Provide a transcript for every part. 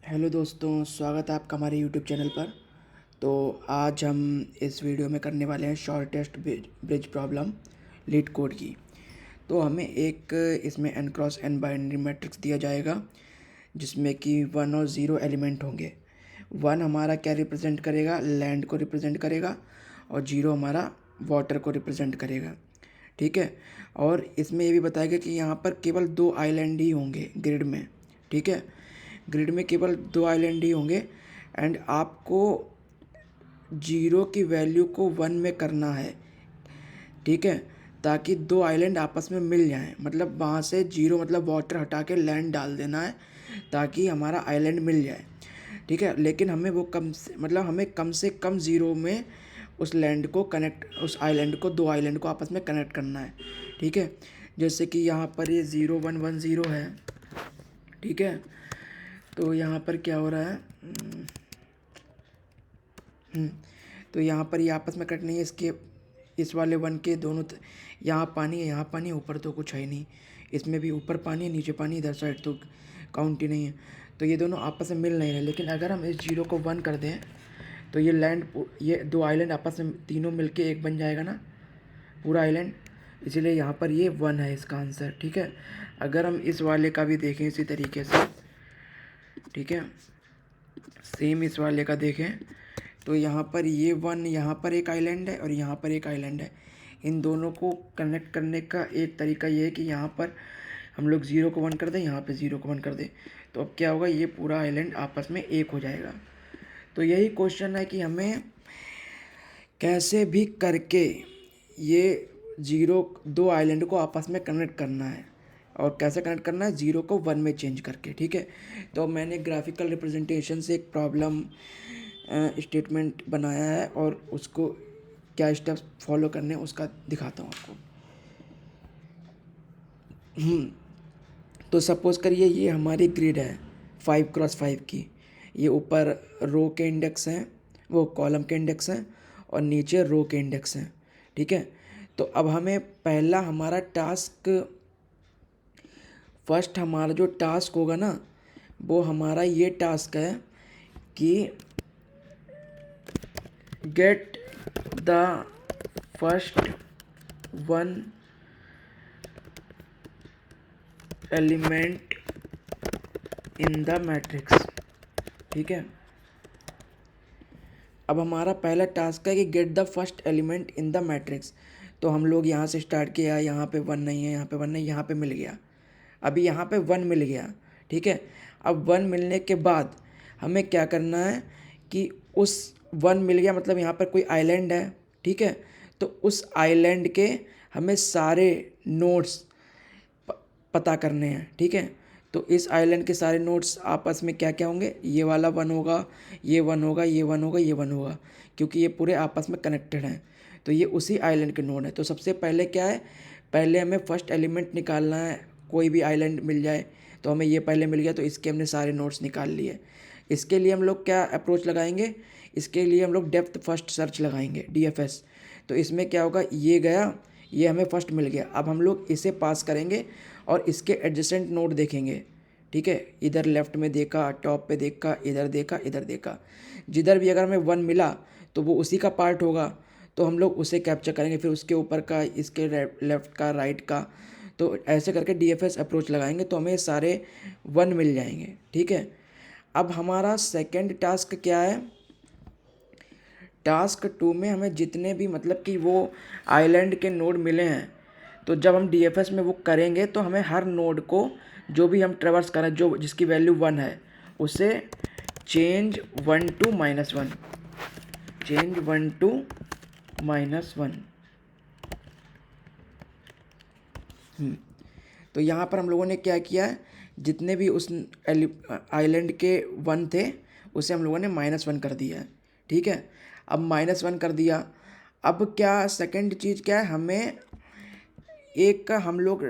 Hello दोस्तों, स्वागत है आपका हमारे यूट्यूब चैनल पर। तो आज हम इस वीडियो में करने वाले हैं shortest bridge problem leet code की। तो हमें एक इसमें n cross n binary matrix दिया जाएगा जिसमें कि 1 और 0 एलिमेंट होंगे। 1 हमारा क्या रिप्रेजेंट करेगा, लैंड को रिप्रेजेंट करेगा, और 0 हमारा वाटर को रिप्रेजेंट करेगा। ठीक है। और इसमें ये भी बताया गया कि यहाँ पर केवल 2 आइलैंड ही होंगे ग्रिड में। ठीक है, ग्रिड में केवल 2 आइलैंड ही होंगे एंड आपको 0 की वैल्यू को 1 में करना है। ठीक है, ताकि 2 आइलैंड आपस में मिल जाएं। मतलब वहाँ से 0 मतलब वाटर हटा के लैंड डाल देना है ताकि हमारा आइलैंड मिल जाए। ठीक है, लेकिन हमें वो कम से कम 0 में उस लैंड को कनेक्ट, उस आइलैंड को, 2 आइलैंड को आपस में कनेक्ट करना है। ठीक है, जैसे कि यहाँ पर ये 0 1 1 0 है। ठीक है, तो यहाँ पर क्या हो रहा है, तो यहाँ पर ये आपस में कट नहीं है। इसके इस वाले 1 के दोनों यहाँ पानी है, यहाँ पानी है, ऊपर तो कुछ है ही नहीं। इसमें भी ऊपर पानी है, नीचे पानी, इधर साइड तो काउंट ही नहीं है। तो ये दोनों आपस में मिल नहीं रहे। लेकिन अगर हम इस 0 को 1 कर दें तो ये 2 आइलैंड आपस में तीनों मिलके एक बन जाएगा ना, पूरा आइलैंड। इसीलिए यहाँ पर ये 1 है इसका आंसर। ठीक है, अगर हम इस वाले का भी देखें इसी तरीके से, ठीक है, सेम इस वाले का देखें तो यहाँ पर ये 1, यहाँ पर एक आइलैंड है और यहाँ पर एक आइलैंड है। इन दोनों को कनेक्ट करने का एक तरीका ये है कि यहाँ पर हम लोग 0 को 1 कर दें, यहाँ पे 0 को 1 कर दें। तो अब क्या होगा, ये पूरा आइलैंड आपस में एक हो जाएगा। तो यही क्वेश्चन है कि हमें कैसे भी करके ये 2 आइलैंड को आपस में कनेक्ट करना है। और कैसे कनेक्ट करना है, 0 को 1 में चेंज करके। ठीक है, तो मैंने ग्राफिकल रिप्रेजेंटेशन से एक प्रॉब्लम स्टेटमेंट बनाया है और उसको क्या स्टेप्स फॉलो करने उसका दिखाता हूँ आपको। तो सपोज़ करिए ये हमारी ग्रिड है 5x5 की। ये ऊपर रो के इंडेक्स हैं, वो कॉलम के इंडेक्स हैं, और नीचे रो के इंडेक्स हैं। ठीक है, तो अब हमें पहला हमारा टास्क, फर्स्ट हमारा जो टास्क होगा ना, वो हमारा ये टास्क है कि get the first 1 element in the matrix. ठीक है, अब हमारा पहला टास्क है कि get the first element in the matrix. तो हम लोग यहाँ से स्टार्ट किया, यहाँ पे 1 नहीं है, यहाँ पे 1 नहीं, यहाँ पे मिल गया। अभी यहाँ पे 1 मिल गया। ठीक है, अब 1 मिलने के बाद हमें क्या करना है कि उस 1 मिल गया मतलब यहाँ पर कोई आइलैंड है। ठीक है, तो उस आइलैंड के हमें सारे नोड्स पता करने हैं। ठीक है, तो इस आइलैंड के सारे नोड्स आपस में क्या क्या होंगे, ये वाला 1 होगा, ये 1 होगा, ये 1 होगा, ये 1 होगा, क्योंकि ये पूरे आपस में कनेक्टेड हैं। तो ये उसी आइलैंड के नोड है। तो सबसे पहले क्या है, पहले हमें फर्स्ट एलिमेंट निकालना है। कोई भी आइलैंड मिल जाए तो हमें ये पहले मिल गया, तो इसके हमने सारे नोड्स निकाल लिए। इसके लिए हम लोग क्या अप्रोच लगाएंगे, इसके लिए हम लोग डेप्थ फर्स्ट सर्च लगाएंगे, DFS। तो इसमें क्या होगा, ये गया, ये हमें फर्स्ट मिल गया। अब हम लोग इसे पास करेंगे और इसके एडजेसेंट नोड देखेंगे। ठीक है, इधर लेफ्ट में देखा, टॉप पे देखा, इधर देखा, इधर देखा, जिधर भी अगर हमें 1 मिला तो वो उसी का पार्ट होगा, तो हम लोग उसे कैप्चर करेंगे। फिर उसके ऊपर का, इसके लेफ्ट का, राइट का, तो ऐसे करके DFS अप्रोच लगाएंगे तो हमें सारे 1 मिल जाएंगे। ठीक है, अब हमारा सेकेंड टास्क क्या है, टास्क 2 में हमें जितने भी मतलब कि वो आइलैंड के नोड मिले हैं, तो जब हम DFS में वो करेंगे तो हमें हर नोड को, जो भी हम ट्रेवर्स करें, जो जिसकी वैल्यू 1 है, उसे चेंज 1 to -1, चेंज 1 to -1। तो यहाँ पर हम लोगों ने क्या किया है, जितने भी उस आइलैंड के 1 थे उसे हम लोगों ने -1 कर दिया है। ठीक है, अब -1 कर दिया। अब क्या सेकंड चीज़ क्या है, हमें एक हम लोग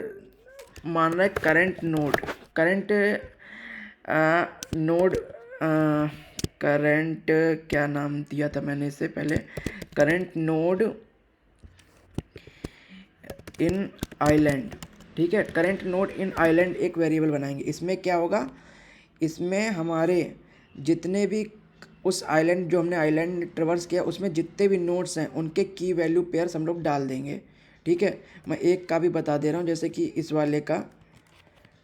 मान रहे करंट नोड, करंट क्या नाम दिया था मैंने इससे पहले, करंट नोड इन आइलैंड। ठीक है, करंट नोड इन आइलैंड एक वेरिएबल बनाएंगे। इसमें क्या होगा, इसमें हमारे जितने भी उस आइलैंड जो हमने आइलैंड ट्रेवर्स किया उसमें जितने भी नोड्स हैं उनके की वैल्यू पेयर्स हम लोग डाल देंगे। ठीक है, मैं एक का भी बता दे रहा हूँ, जैसे कि इस वाले का।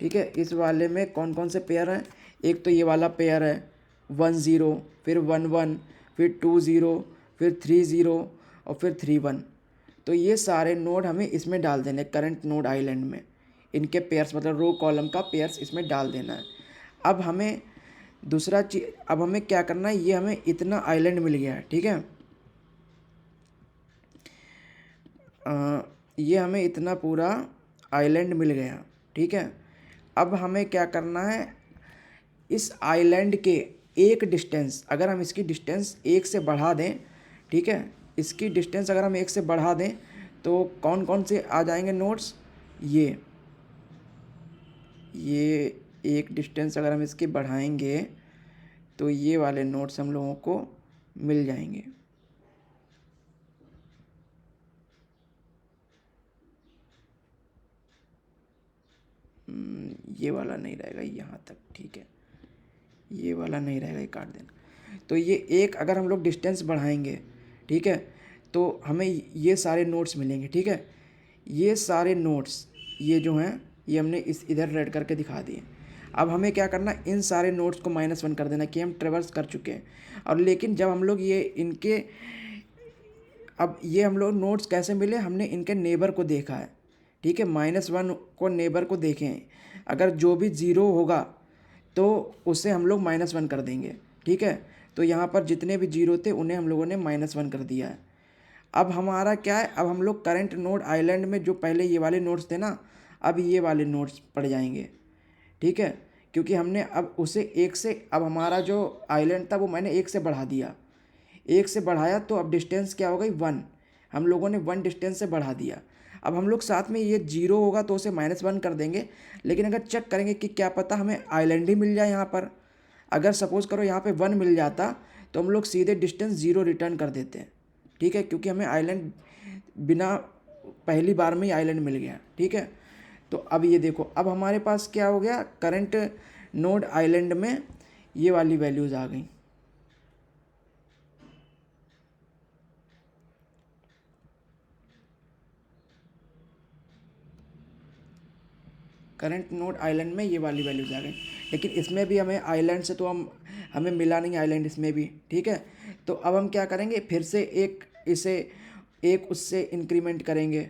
ठीक है, इस वाले में कौन कौन से पेयर हैं? एक तो ये वाला पेयर है 10, फिर 11, फिर 20, फिर 30 और फिर 31। तो ये सारे नोड हमें इसमें डाल देने, करंट नोड आइलैंड में। इनके पेयर्स मतलब रो कॉलम का पेयर्स इसमें डाल देना है। अब हमें दूसरा चीज, अब हमें क्या करना है, ये हमें इतना आइलैंड मिल गया है। ठीक है, ये हमें इतना पूरा आइलैंड मिल गया। ठीक है, अब हमें क्या करना है, इस आइलैंड के एक डिस्टेंस, अगर हम इसकी डिस्टेंस एक से बढ़ा दें, ठीक है, इसकी डिस्टेंस अगर हम एक से बढ़ा दें तो कौन कौन से आ जाएंगे नोड्स? ये एक डिस्टेंस अगर हम इसकी बढ़ाएंगे तो ये वाले नोड्स हम लोगों को मिल जाएंगे। ये वाला नहीं रहेगा यहाँ तक। ठीक है, ये वाला नहीं रहेगा, ये काट देना। तो ये एक अगर हम लोग डिस्टेंस बढ़ाएंगे, ठीक है, तो हमें ये सारे नोट्स मिलेंगे। ठीक है, ये सारे नोट्स ये जो हैं ये हमने इस इधर रेड करके दिखा दिए। अब हमें क्या करना, इन सारे नोट्स को -1 कर देना कि हम ट्रेवर्स कर चुके हैं। और लेकिन जब हम लोग ये इनके, अब ये हम लोग नोट्स कैसे मिले, हमने इनके नेबर को देखा है। ठीक है, -1 को नेबर को देखें, अगर जो भी ज़ीरो होगा तो उसे हम लोग -1 कर देंगे। ठीक है, तो यहाँ पर जितने भी जीरो थे उन्हें हम लोगों ने -1 कर दिया है। अब हमारा क्या है, अब हम लोग करंट नोड आइलैंड में जो पहले ये वाले नोड्स थे ना, अब ये वाले नोड्स पड़ जाएंगे। ठीक है, क्योंकि हमने अब उसे एक से, अब हमारा जो आइलैंड था वो मैंने एक से बढ़ा दिया, एक से बढ़ाया तो अब डिस्टेंस क्या हो गई 1, हम लोगों ने 1 डिस्टेंस से बढ़ा दिया। अब हम लोग साथ में ये जीरो होगा तो उसे -1 कर देंगे, लेकिन अगर चेक करेंगे कि क्या पता हमें आइलैंड ही मिल जाए यहाँ पर। अगर सपोज़ करो यहाँ पे 1 मिल जाता तो हम लोग सीधे डिस्टेंस 0 रिटर्न कर देते हैं। ठीक है, क्योंकि हमें आइलैंड बिना पहली बार में ही आइलैंड मिल गया। ठीक है, तो अब ये देखो, अब हमारे पास क्या हो गया, करंट नोड आइलैंड में ये वाली वैल्यूज़ आ गई। करंट नोड आइलैंड में ये वाली वैल्यूज आ गई, लेकिन इसमें भी हमें आइलैंड से तो हमें मिला नहीं आइलैंड इसमें भी। ठीक है, तो अब हम क्या करेंगे, फिर से इसे एक उससे इंक्रीमेंट करेंगे,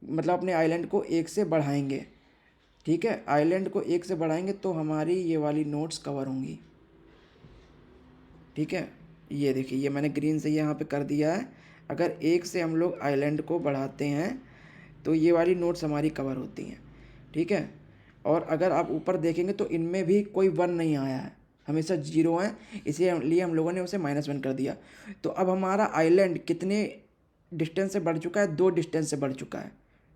मतलब अपने आइलैंड को एक से बढ़ाएंगे। ठीक है, आइलैंड को एक से बढ़ाएंगे तो हमारी ये वाली नोट्स कवर होंगी। ठीक है, ये देखिए, ये मैंने ग्रीन से यहाँ पे कर दिया है। अगर एक से हम लोग आइलैंड को बढ़ाते हैं तो ये वाली नोट्स हमारी कवर होती हैं। ठीक है, और अगर आप ऊपर देखेंगे तो इनमें भी कोई 1 नहीं आया है, हमेशा 0 है, इसीलिए हम लोगों ने उसे -1 कर दिया। तो अब हमारा आइलैंड कितने डिस्टेंस से बढ़ चुका है, 2 डिस्टेंस से बढ़ चुका है।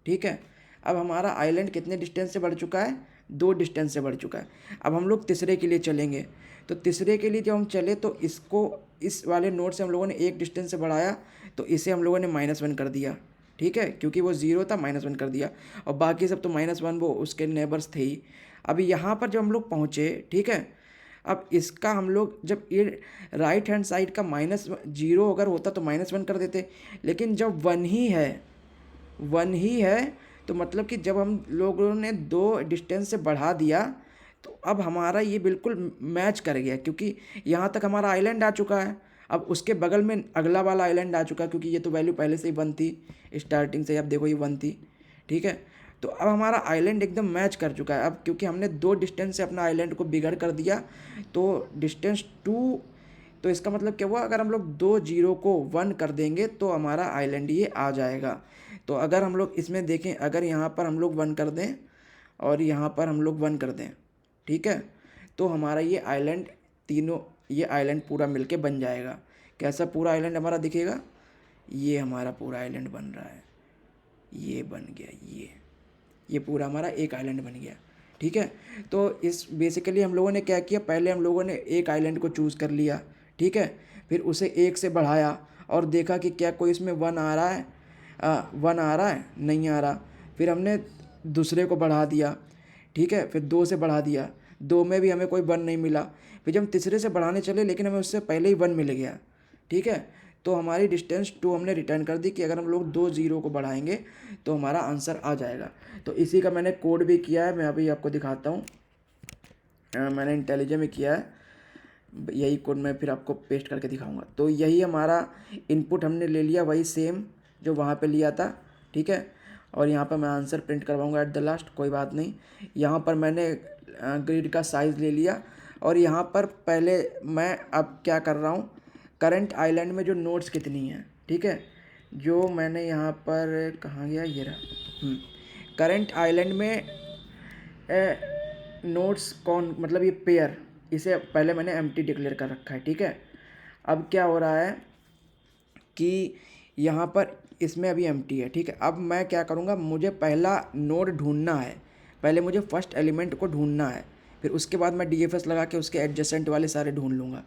ठीक है, अब हमारा आइलैंड कितने डिस्टेंस से बढ़ चुका है, 2 डिस्टेंस से बढ़ चुका है। अब हम लोग तीसरे के लिए चलेंगे, तो तीसरे के लिए जब हम चले तो इसको, इस वाले नोड से हम लोगों ने एक डिस्टेंस से बढ़ाया तो इसे हम लोगों ने -1 कर दिया। ठीक है, क्योंकि वो 0 था, -1 कर दिया, और बाकी सब तो -1 वो उसके नेबर्स थे ही। अभी यहाँ पर जब हम लोग पहुँचे, ठीक है, अब इसका हम लोग जब ये राइट हैंड साइड का -0 अगर होता तो -1 कर देते, लेकिन जब 1 ही है, 1 ही है, तो मतलब कि जब हम लोगों ने 2 डिस्टेंस से बढ़ा दिया तो अब हमारा ये बिल्कुल मैच कर गया, क्योंकि यहाँ तक हमारा आइलैंड आ चुका है। अब उसके बगल में अगला वाला आइलैंड आ चुका है, क्योंकि ये तो वैल्यू पहले से ही 1 थी, स्टार्टिंग से अब देखो ये 1 थी। ठीक है, तो अब हमारा आइलैंड एकदम मैच कर चुका है। अब क्योंकि हमने 2 डिस्टेंस से अपना आइलैंड को बिगड़ कर दिया, तो डिस्टेंस 2, तो इसका मतलब क्या हुआ, अगर हम लोग 2 जीरो को 1 कर देंगे तो हमारा आइलैंड ये आ जाएगा। तो अगर हम लोग इसमें देखें, अगर यहाँ पर हम लोग 1 कर दें और यहाँ पर हम लोग 1 कर दें, ठीक है, तो हमारा ये आइलैंड, तीनों ये आइलैंड पूरा मिलके बन जाएगा। कैसा पूरा आइलैंड हमारा दिखेगा, ये हमारा पूरा आइलैंड बन रहा है, ये बन गया, ये पूरा हमारा एक आइलैंड बन गया। ठीक है, तो इस बेसिकली हम लोगों ने क्या किया, पहले हम लोगों ने एक आइलैंड को चूज़ कर लिया। ठीक है, फिर उसे एक से बढ़ाया और देखा कि क्या कोई इसमें 1 आ रहा है, 1 आ रहा है, नहीं आ रहा। फिर हमने दूसरे को बढ़ा दिया। ठीक है, फिर 2 से बढ़ा दिया, 2 में भी हमें कोई 1 नहीं मिला। फिर जब हम तीसरे से बढ़ाने चले लेकिन हमें उससे पहले ही 1 मिल गया, ठीक है। तो हमारी डिस्टेंस 2 हमने रिटर्न कर दी कि अगर हम लोग 2 ज़ीरो को बढ़ाएंगे तो हमारा आंसर आ जाएगा। तो इसी का मैंने कोड भी किया है, मैं अभी आपको दिखाता हूँ। मैंने इंटेलिजेंट में किया है, यही कोड मैं फिर आपको पेस्ट करके दिखाऊंगा। तो यही हमारा इनपुट हमने ले लिया, वही सेम जो वहाँ पे लिया था, ठीक है। और यहाँ पर मैं आंसर प्रिंट करवाऊंगा एट द लास्ट, कोई बात नहीं। यहाँ पर मैंने ग्रिड का साइज़ ले लिया और यहाँ पर पहले मैं अब क्या कर रहा हूँ, करंट आइलैंड में जो नोड्स कितनी हैं, ठीक है। जो मैंने यहाँ पर कहाँ गया, ये रहा। करंट आइलैंड में नोड्स कौन, मतलब ये पेयर, इसे पहले मैंने एम्प्टी डिक्लेयर कर रखा है, ठीक है। अब क्या हो रहा है कि यहाँ पर इसमें अभी एम्प्टी है, ठीक है। अब मैं क्या करूँगा, मुझे पहला नोड ढूंढना है, पहले मुझे फर्स्ट एलिमेंट को ढूंढना है, फिर उसके बाद मैं डीएफएस लगा के उसके एडजेसेंट वाले सारे ढूंढ लूँगा।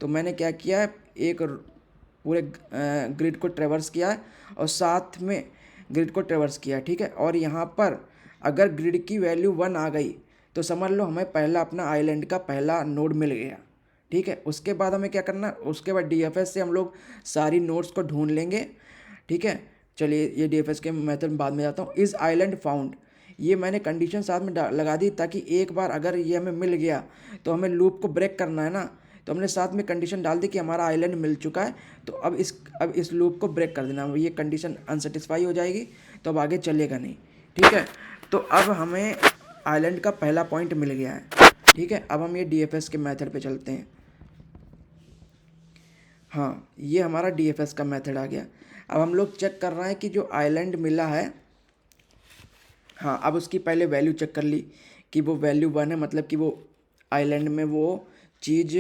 तो मैंने क्या किया है, एक पूरे ग्रिड को ट्रेवर्स किया है और साथ में ग्रिड को ट्रेवर्स किया है, ठीक है। और यहाँ पर अगर ग्रिड की वैल्यू 1 आ गई तो समझ लो हमें पहला अपना आइलैंड का पहला नोड मिल गया, ठीक है। उसके बाद हमें क्या करना, उसके बाद डीएफएस से हम लोग सारी नोड्स को ढूंढ लेंगे, ठीक है। चलिए ये डीएफएस के मेथड में बाद में जाता हूँ। इज़ आइलैंड फाउंड, ये मैंने कंडीशन साथ में लगा दी ताकि एक बार अगर ये हमें मिल गया तो हमें लूप को ब्रेक करना है ना, तो हमने साथ में कंडीशन डाल दी कि हमारा आइलैंड मिल चुका है, तो अब इस लूप को ब्रेक कर देना। ये कंडीशन अनसेटिस्फाई हो जाएगी तो अब आगे चलेगा नहीं, ठीक है। तो अब हमें आइलैंड का पहला पॉइंट मिल गया है, ठीक है। अब हम ये डीएफएस के मेथड पे चलते हैं। हाँ, ये हमारा डीएफएस का मेथड आ गया। अब हम लोग चेक कर रहे हैं कि जो आइलैंड मिला है, हाँ, अब उसकी पहले वैल्यू चेक कर ली कि वो वैल्यू 1 है, मतलब कि वो आइलैंड में वो चीज़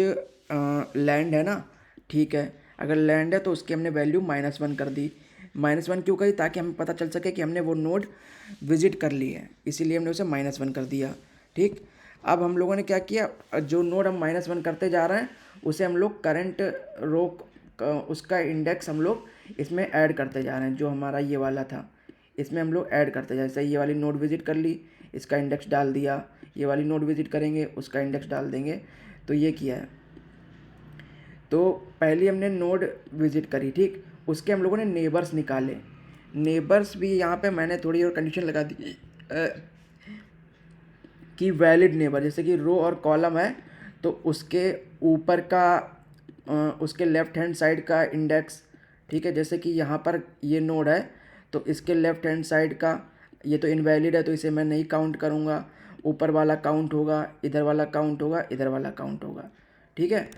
लैंड है ना, ठीक है। अगर लैंड है तो उसकी हमने वैल्यू -1 कर दी। -1 क्यों करी, ताकि हमें पता चल सके कि हमने वो नोड विजिट कर ली है, इसीलिए हमने उसे -1 कर दिया, ठीक। अब हम लोगों ने क्या किया, जो नोड हम -1 करते जा रहे हैं उसे हम लोग करंट रो उसका इंडेक्स हम लोग इसमें ऐड करते जा रहे हैं, जो हमारा ये वाला था इसमें हम लोग ऐड करते जाए। जैसे ये वाली नोड विजिट कर ली, इसका इंडेक्स डाल दिया, ये वाली नोड विजिट करेंगे उसका इंडेक्स डाल देंगे, तो ये किया है। तो पहले हमने नोड विजिट करी, ठीक, उसके हम लोगों ने नेबर्स निकाले। नेबर्स भी यहाँ पे मैंने थोड़ी और कंडीशन लगा दी कि वैलिड नेबर, जैसे कि रो और कॉलम है तो उसके ऊपर का उसके लेफ्ट हैंड साइड का इंडेक्स, ठीक है। जैसे कि यहाँ पर ये नोड है तो इसके लेफ्ट हैंड साइड का, ये तो इनवैलिड है तो इसे मैं नहीं काउंट करूँगा, ऊपर वाला काउंट होगा, इधर वाला काउंट होगा, इधर वाला काउंट होगा, ठीक है।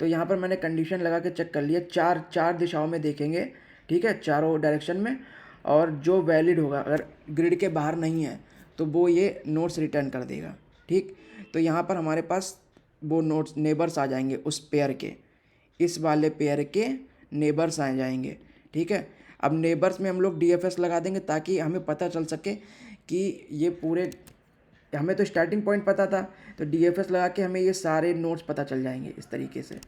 तो यहाँ पर मैंने कंडीशन लगा के चेक कर लिया, चार दिशाओं में देखेंगे, ठीक है, चारों डायरेक्शन में, और जो वैलिड होगा अगर ग्रिड के बाहर नहीं है तो वो ये नोट्स रिटर्न कर देगा, ठीक। तो यहाँ पर हमारे पास वो नोट्स नेबर्स आ जाएंगे उस पेयर के, इस वाले पेयर के नेबर्स आ जाएंगे, ठीक है। अब नेबर्स में हम लोग डीएफएस लगा देंगे ताकि हमें पता चल सके कि ये पूरे, हमें तो स्टार्टिंग पॉइंट पता था तो डीएफएस लगा के हमें ये सारे नोट्स पता चल जाएंगे इस तरीके से,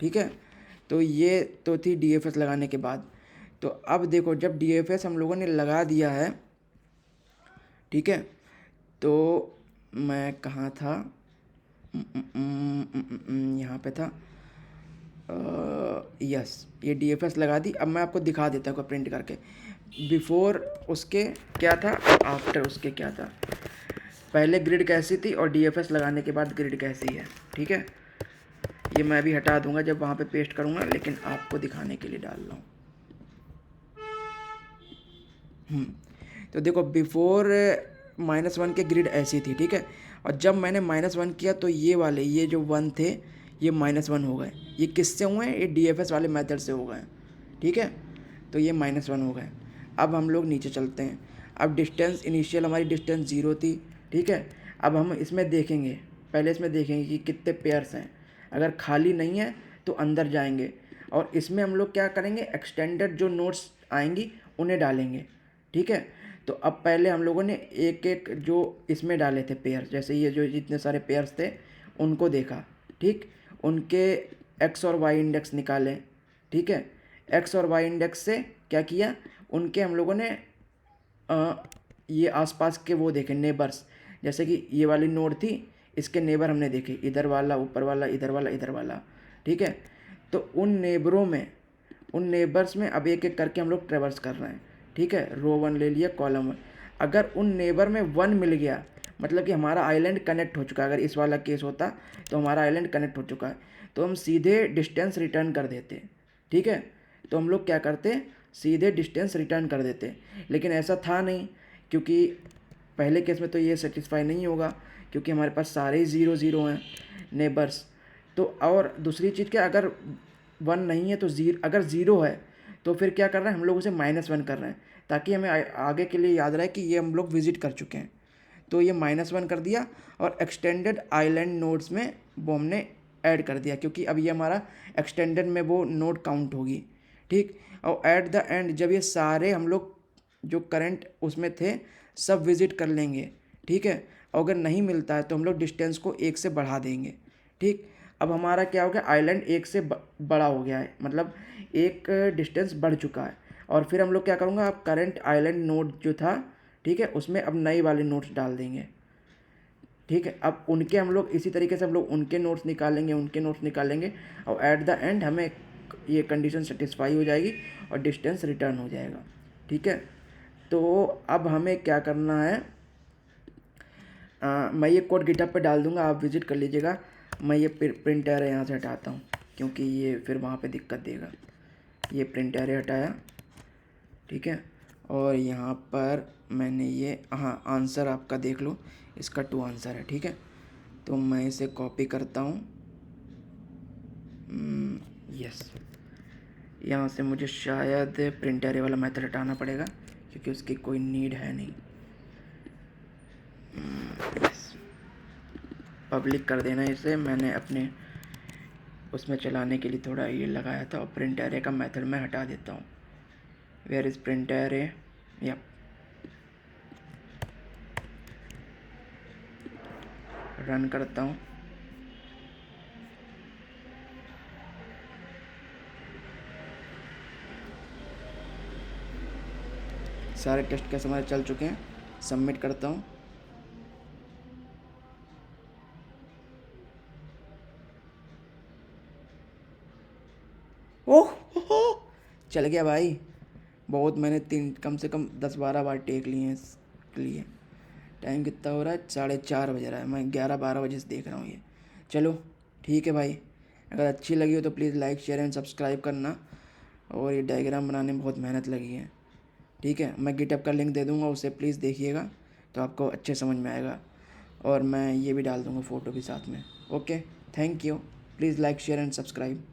ठीक है। तो ये तो थी डीएफएस लगाने के बाद। तो अब देखो, जब डीएफएस हम लोगों ने लगा दिया है, ठीक है, तो मैं कहाँ था, यहाँ पे था, यस, ये डीएफएस लगा दी। अब मैं आपको दिखा देता हूँ प्रिंट करके, बिफोर उसके क्या था और आफ्टर उसके क्या था, पहले ग्रिड कैसी थी और डीएफएस लगाने के बाद ग्रिड कैसी है, ठीक है। ये मैं अभी हटा दूंगा जब वहाँ पे पेस्ट करूँगा, लेकिन आपको दिखाने के लिए डाल रहा हूँ। तो देखो, बिफोर -1 के ग्रिड ऐसी थी, ठीक है। और जब मैंने -1 किया तो ये वाले, ये जो 1 थे ये -1 हो गए। ये किससे हुए हैं, ये डीएफएस वाले मेथड से हो गए, ठीक है। तो ये -1 हो गए। अब हम लोग नीचे चलते हैं। अब डिस्टेंस, इनिशियल हमारी डिस्टेंस 0 थी, ठीक है। अब हम इसमें देखेंगे, पहले इसमें देखेंगे कि कितने पेयर्स हैं। अगर खाली नहीं है तो अंदर जाएंगे और इसमें हम लोग क्या करेंगे, एक्सटेंडेड जो नोट्स आएंगी उन्हें डालेंगे, ठीक है। तो अब पहले हम लोगों ने एक एक जो इसमें डाले थे पेयर, जैसे ये जो जितने सारे पेयर्स थे उनको देखा, ठीक, उनके एक्स और वाई इंडेक्स निकाले, ठीक है। एक्स और वाई इंडेक्स से क्या किया, उनके हम लोगों ने ये आसपास के वो देखे नेबर्स, जैसे कि ये वाली नोड थी, इसके नेबर हमने देखे, इधर वाला, ऊपर वाला, इधर वाला, इधर वाला, ठीक है। तो उन नेबरों में, उन नेबर्स में अब एक एक करके हम लोग ट्रेवर्स कर रहे हैं, ठीक है। रो 1 ले लिया, कॉलम 1। अगर उन नेबर में 1 मिल गया, मतलब कि हमारा आइलैंड कनेक्ट हो चुका है। अगर इस वाला केस होता तो हमारा आइलैंड कनेक्ट हो चुका है, तो हम सीधे डिस्टेंस रिटर्न कर देते, ठीक है। तो हम लोग क्या करते, सीधे डिस्टेंस रिटर्न कर देते। लेकिन ऐसा था नहीं, क्योंकि पहले केस में तो ये सेटिस्फाई नहीं होगा, क्योंकि हमारे पास सारे ही 0 0 हैं नेबर्स। तो और दूसरी चीज़ क्या, अगर 1 नहीं है तो अगर 0 है तो फिर क्या कर रहे हैं हम लोग, उसे -1 कर रहे हैं, ताकि हमें आगे के लिए याद रहे कि ये हम लोग विजिट कर चुके हैं। तो ये -1 कर दिया और एक्सटेंडेड आइलैंड नोड्स में वो हमने ऐड कर दिया, क्योंकि अब ये हमारा एक्सटेंडेड में वो नोड काउंट होगी, ठीक। और एट द एंड जब ये सारे हम लोग जो करंट उसमें थे सब विजिट कर लेंगे, ठीक है। और अगर नहीं मिलता है तो हम लोग डिस्टेंस को 1 से बढ़ा देंगे, ठीक। अब हमारा क्या हो गया, आइलैंड 1 से बड़ा हो गया है, मतलब एक डिस्टेंस बढ़ चुका है। और फिर हम लोग क्या करूँगा, अब करंट आइलैंड नोड जो था, ठीक है, उसमें अब नए वाले नोट्स डाल देंगे, ठीक है। अब उनके हम लोग इसी तरीके से हम लोग उनके नोट्स निकालेंगे, उनके नोट्स निकालेंगे, और एट द एंड हमें ये कंडीशन सेटिस्फाई हो जाएगी और डिस्टेंस रिटर्न हो जाएगा, ठीक है। तो अब हमें क्या करना है, मैं ये कोड गिटहब पे डाल दूंगा, आप विजिट कर लीजिएगा। मैं ये प्रिंट एरे यहाँ से हटाता हूँ, क्योंकि ये फिर वहाँ पे दिक्कत देगा। ये प्रिंट एरे हटाया, ठीक है। और यहाँ पर मैंने ये, हाँ, आंसर आपका देख लो, इसका 2 आंसर है, ठीक है। तो मैं इसे कॉपी करता हूँ, यस। यहाँ से मुझे शायद प्रिंट एरे वाला मेथड हटाना पड़ेगा, क्योंकि उसकी कोई नीड है नहीं। यस, पब्लिक कर देना इसे। मैंने अपने उसमें चलाने के लिए थोड़ा ये लगाया था, और प्रिंट एरे का मेथड मैं हटा देता हूँ। वेयर इज़ प्रिंट एरे, या रन करता हूँ। सारे टेस्ट केस हमारे चल चुके हैं, सबमिट करता हूँ। ओह, चल गया भाई। बहुत, मैंने कम से कम 10-12 बार टेक लिए हैं इसके लिए। टाइम कितना हो रहा है, 4:30 बज रहा है, मैं 11-12 बजे से देख रहा हूँ ये। चलो ठीक है भाई, अगर अच्छी लगी हो तो please like, share and subscribe करना। और ये डायग्राम बनाने में बहुत मेहनत लगी है, ठीक है। मैं गिटहब का लिंक दे दूँगा, उसे प्लीज़ देखिएगा, तो आपको अच्छे समझ में आएगा। और मैं ये भी डाल दूँगा फ़ोटो भी साथ में। Okay, thank you. Please like, share and subscribe.